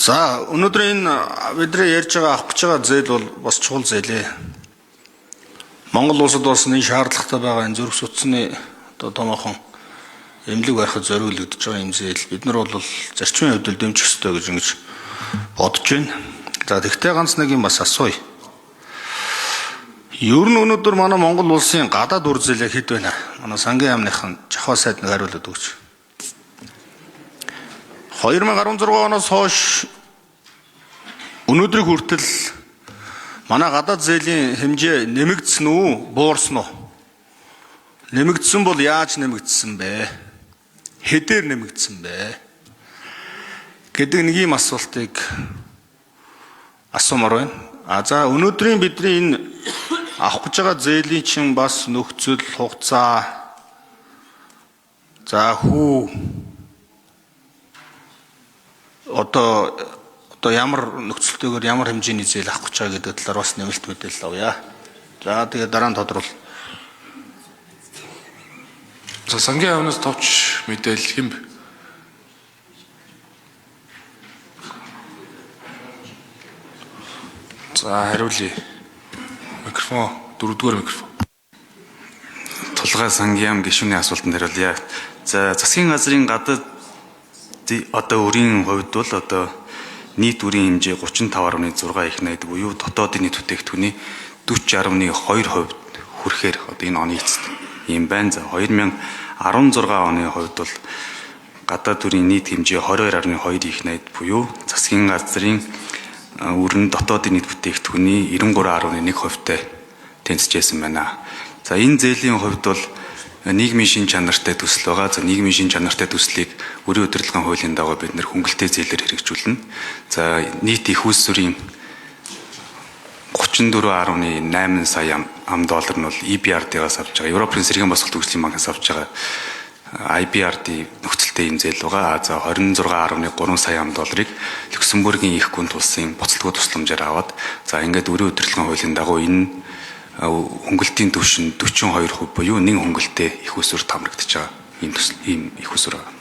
За өнөөдөр энэ бидний ярьж байгаа авах гэж байгаа зээл бол бас чухал зээлээ. Монгол улсад бас энэ шаардлагатай байгаа энэ зүрх судасны томоохон эмнэлэг барихад зориулагдж байгаа юм зээл бид нар бол зарчмын хувьд дэмжих ёстой гэж ингэж бодож байна. За тэгтээ ганц нэг юм бас асууя. Ер нь өнөөдөр манай Монгол улсын гадаад үр зээлээ хэд байна? Манай сангийн яамныхан жахаа сайд нэг хариулт өгч. 2016 оноос хойш өнөөдрийг хүртэл манай гадаад зээлийн хэмжээ нэмэгдсэн үү, буурсан уу? Нэмэгдсэн бол яаж нэмэгдсэн бэ? Хэдээр нэмэгдсэн бэ? Гэдэг нэг юм асуултыг асуумаар байна. За өнөөдрийн бидний энэ авах гэж байгаа зээлийн чинь бас нөхцөл хугацаа за одоо ямар нөхцөлтэйгээр ямар хэмжээний зээл авах гэж байгаа гэдэг талаар бас нэмэлт мэдээлэл авъя. За тэгээ дараа нь тодруулах. За сангийн яамнаас товч мэдээлэл хэм бэ? За хариулъя. Микрофон, дөрөвдүгээр микрофон. Тулгай сангийн яам гишүүний асуултанд хариулъя. За засгийн газрын гадаад одоо үрийн хувьд бол одоо нийт үрийн хэмжээ 35.6 их найд буюу дотоодын нийт бүтээгдэхүүний 40.2% хүрэхээр одоо энэ оны эцэст юм байна. За 2016 оны хувьд бол гадаад үрийн нийт хэмжээ 22.2 их найд буюу засгийн газрын үрэн дотоодын нийт бүтээгдэхүүний 93.1%-тай тэнцэжсэн байна. За энэ зээлийн хувьд бол нийгмийн шин чанартай төсөл байгаа. За нийгмийн шин чанартай төслийг үрийн удирдлагын хуулийн дагуу бид нэр хөнгөлтэй зээлээр хэрэгжүүлнэ. За нийт их үйлсвэрийн 34.8 сая ам доллар нь бол EBRD-гаас авч байгаа. Европын сэргээн босголт хөгжлийн банкаас авч байгаа IBRD нөхцөлтэй энэ зээл байгаа. За 26.3 сая ам долларыг Люксембургийн их гүн тулсын буцалтгүй тусламжаар аваад за ингээд үрийн удирдлагын хуулийн дагуу энэ хөнгөлтийн түвшин 42% буюу нэг хөнгөлтэй их усүр хамрагдаж байгаа. Ийм их усүр.